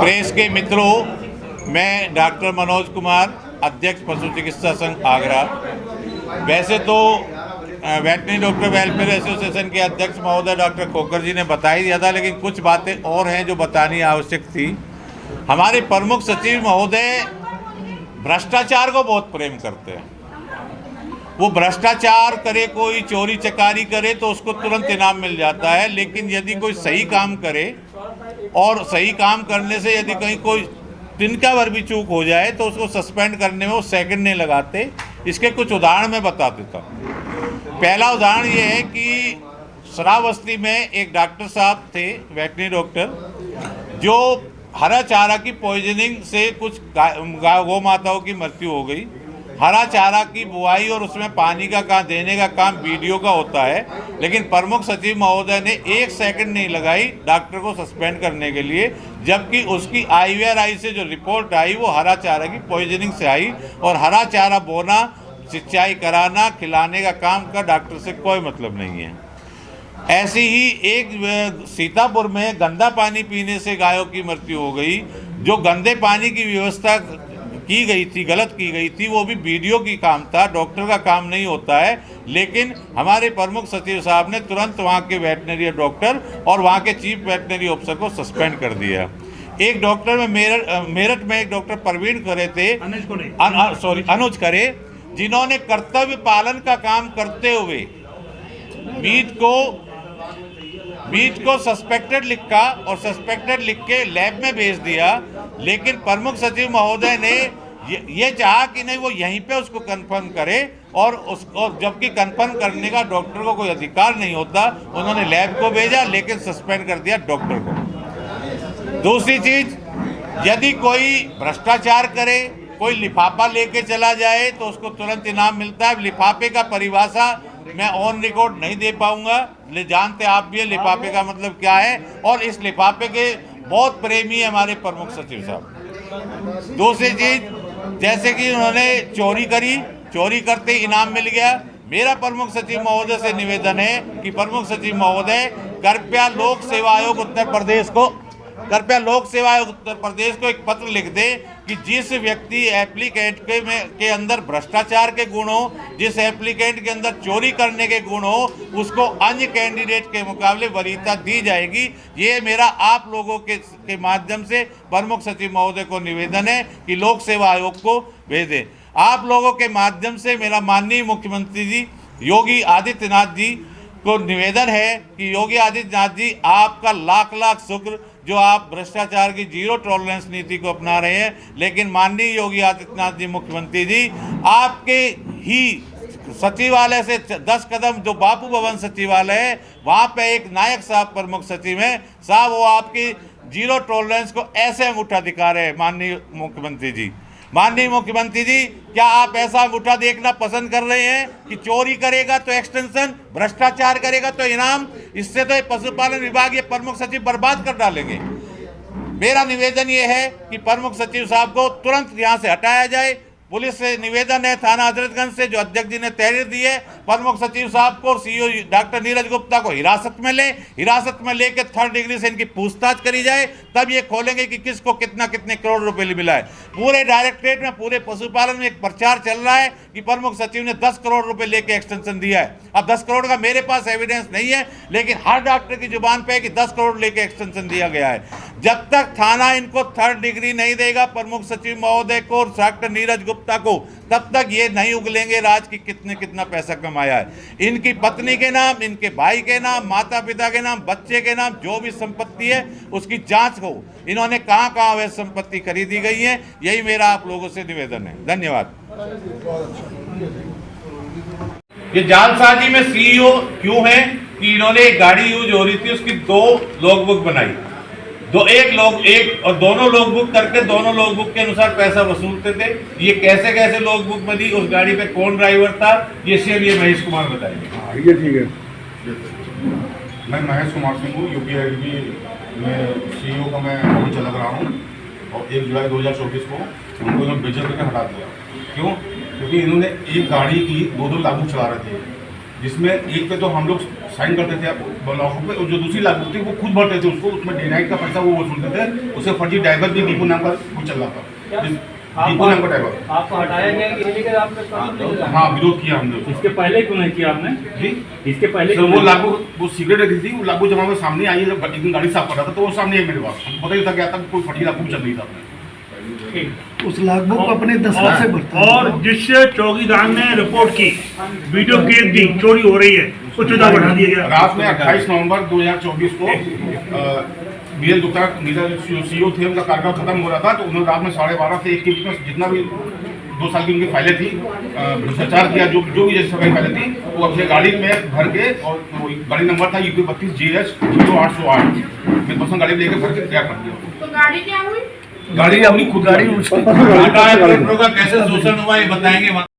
Press के मित्रों, मैं डॉक्टर मनोज कुमार, अध्यक्ष पशु चिकित्सा संघ आगरा। वैसे तो वेटनरी डॉक्टर वेलफेयर एसोसिएशन के अध्यक्ष महोदय डॉक्टर खोकर जी ने बता ही दिया था, लेकिन कुछ बातें और हैं जो बतानी आवश्यक थी। हमारे प्रमुख सचिव महोदय भ्रष्टाचार को बहुत प्रेम करते हैं। वो भ्रष्टाचार करे, कोई चोरी चकारी करे तो उसको तुरंत इनाम मिल जाता है, लेकिन यदि कोई सही काम करे और सही काम करने से यदि कहीं कोई तिनका भर भी चूक हो जाए तो उसको सस्पेंड करने में वो सेकंड नहीं लगाते। इसके कुछ उदाहरण मैं बता देता हूँ। पहला उदाहरण ये है कि श्रावस्ती में एक डॉक्टर साहब थे, वेटनरी डॉक्टर, जो हरा चारा की पॉइजनिंग से कुछ गौ माताओं की मृत्यु हो गई। हरा चारा की बुआई और उसमें पानी का काम देने का काम वीडियो का होता है, लेकिन प्रमुख सचिव महोदय ने एक सेकंड नहीं लगाई डॉक्टर को सस्पेंड करने के लिए, जबकि उसकी IVRI से जो रिपोर्ट आई वो हरा चारा की पॉइजनिंग से आई। और हरा चारा बोना, सिंचाई कराना, खिलाने का काम का डॉक्टर से कोई मतलब नहीं है। ऐसी ही एक सीतापुर में गंदा पानी पीने से गायों की मृत्यु हो गई। जो गंदे पानी की व्यवस्था की गई थी, गलत की गई थी, वो भी वीडियो की काम था, डॉक्टर का काम नहीं होता है। लेकिन हमारे प्रमुख सचिव साहब ने तुरंत वहाँ के वेटनरी डॉक्टर और वहाँ के चीफ वेटनरी ऑफिसर को सस्पेंड कर दिया। एक डॉक्टर में मेरठ में एक डॉक्टर प्रवीण करे थे, अनुज करे, जिन्होंने कर्तव्य पालन का काम करते हुए मीट को सस्पेक्टेड लिखा और सस्पेक्टेड लिख के लैब में भेज दिया। लेकिन प्रमुख सचिव महोदय ने ये चाहा कि नहीं, वो यहीं पे उसको कंफर्म करे, और उसको जबकि कंफर्म करने का डॉक्टर को कोई अधिकार नहीं होता। उन्होंने लैब को भेजा लेकिन सस्पेंड कर दिया डॉक्टर को। दूसरी चीज, यदि कोई भ्रष्टाचार करे, कोई लिफाफा लेके चला जाए तो उसको तुरंत इनाम मिलता है। लिफाफे का परिभाषा मैं ऑन रिकॉर्ड नहीं दे पाऊंगा, ले जानते आप भी लिफाफे का मतलब क्या है, और इस लिफाफे के बहुत प्रेमी है हमारे प्रमुख सचिव साहब। दूसरी चीज, जैसे कि उन्होंने चोरी करी, चोरी करते इनाम मिल गया। मेरा प्रमुख सचिव महोदय से निवेदन है कि प्रमुख सचिव महोदय कृपया लोक सेवा आयोग उत्तर प्रदेश को एक पत्र लिख दे कि जिस व्यक्ति एप्लीकेंट के अंदर भ्रष्टाचार के गुण हो, जिस एप्लीकेंट के अंदर चोरी करने के गुण हो, उसको अन्य कैंडिडेट के मुकाबले वरीयता दी जाएगी। ये मेरा आप लोगों के माध्यम से प्रमुख सचिव महोदय को निवेदन है कि लोक सेवा आयोग को भेज दें। आप लोगों के माध्यम से मेरा माननीय मुख्यमंत्री जी योगी आदित्यनाथ जी को निवेदन है कि योगी आदित्यनाथ जी, आपका लाख लाख शुक्र जो आप भ्रष्टाचार की जीरो टॉलरेंस नीति को अपना रहे हैं। लेकिन माननीय योगी आदित्यनाथ जी मुख्यमंत्री जी, आपके ही सचिवालय से 10 कदम जो बापू भवन सचिवालय है, वहाँ पे एक नायक साहब प्रमुख सचिव हैं साहब, वो आपकी जीरो टॉलरेंस को ऐसे अंगूठा दिखा रहे हैं। माननीय मुख्यमंत्री जी, क्या आप ऐसा अंगूठा देखना पसंद कर रहे हैं कि चोरी करेगा तो एक्सटेंशन, भ्रष्टाचार करेगा तो इनाम? इससे तो पशुपालन विभाग ये प्रमुख सचिव बर्बाद कर डालेंगे। मेरा निवेदन ये है कि प्रमुख सचिव साहब को तुरंत यहाँ से हटाया जाए। पुलिस से निवेदन है, थाना हजरतगंज से जो अध्यक्ष जी ने तहरीर दी है, प्रमुख सचिव साहब को CEO डॉक्टर नीरज गुप्ता को हिरासत में लेकर 3rd डिग्री से इनकी पूछताछ करी जाए, तब ये खोलेंगे कि किसको कितने करोड़ रुपए मिला है। पूरे डायरेक्टरेट में, पूरे पशुपालन में एक प्रचार चल रहा है कि प्रमुख सचिव ने 10 करोड़ रुपए लेके एक्सटेंशन दिया है। अब 10 करोड़ का मेरे पास एविडेंस नहीं है, लेकिन हर डॉक्टर की जुबान पे है कि 10 करोड़ लेके एक्सटेंशन दिया गया है। जब तक थाना इनको 3rd डिग्री नहीं देगा प्रमुख सचिव महोदय को, डॉक्टर नीरज गुप्ता को, तब तक ये नहीं उगलेंगे राज की कितना पैसा कमाया है। इनकी पत्नी के नाम, इनके भाई के नाम, माता पिता के नाम, बच्चे के नाम जो भी संपत्ति है उसकी जांच हो। इन्होंने कहां वह संपत्ति खरीदी गई है, यही मेरा आप लोगों से निवेदन है। धन्यवाद। ये जालसाजी में CEO क्यों है कि इन्होंने एक गाड़ी यूज हो रही थी, उसकी 2 लॉगबुक बनाई, एक और दोनों लॉगबुक करके दोनों लॉगबुक के अनुसार पैसा वसूलते थे। ये कैसे लॉगबुक बनी, उस गाड़ी पे कौन ड्राइवर था, ये महेश कुमार बताएंगे। ये ठीक है। मैं महेश कुमार सिंह हूँ, UPIDB में CEO का मैं नीचे लग रहा हूँ, और 1 जुलाई 2024 को उनको इन्होंने बेचर करके हटा दिया। क्योंकि इन्होंने एक गाड़ी की 2 लागू चला रहे थे, जिसमें एक पे तो हम लोग साइन करते थे ब्लॉकों पे, और जो दूसरी लागू थी वो खुद भरते थे उसको, उसमें डे नाइट का पैसा वो वसूलते थे। उसे फर्जी ड्राइवर भी दीपू नाम का वो चल रहा था, दीपू नाम का ड्राइवर। आपको हटाया गया कि नहीं लेकर आपने? हाँ, विरोध किया हमने उसको। इसके पहले क्यों नहीं किया आपने? जी, इसके पहले सर वो लागू, वो सिगरेट रखी थी, वो लागू जमा में सामने आई, जब एक दिन गाड़ी साफ कर रहा था तो वो सामने आई मेरे पास, हमको पता ही था क्या था, कोई फटी लागू चल रही था अपने। उस लागू को अपने 10 लाख से बढ़ता है। और जिससे चौकीदार ने रिपोर्ट की, वीडियो क्लिप दी, चोरी हो रही है, उच्चता बढ़ा दिया गया। रात में 28 नवंबर 2024 को बीएल गुप्ता सीईओ थे, उनका कार्यकाल खत्म हो रहा था, तो उन्होंने रात में 12:30 से 1 के बीच में जितना भी 2 साल की उनकी फाइलें थी, भ्रष्टाचार किया, जो भी जैसी सरकारी फाइलें थी, वो अपने गाड़ी में भर के, और वो गाड़ी नंबर था UP 32GH 0808, मेरे पर्सनल गाड़ी में लेकर भर के तैयार कर दिया। तो गाड़ी क्या हुई? गाड़ी अपनी खुद गाड़ी टाटा एयर का कैसे शोषण हुआ ये बताएंगे।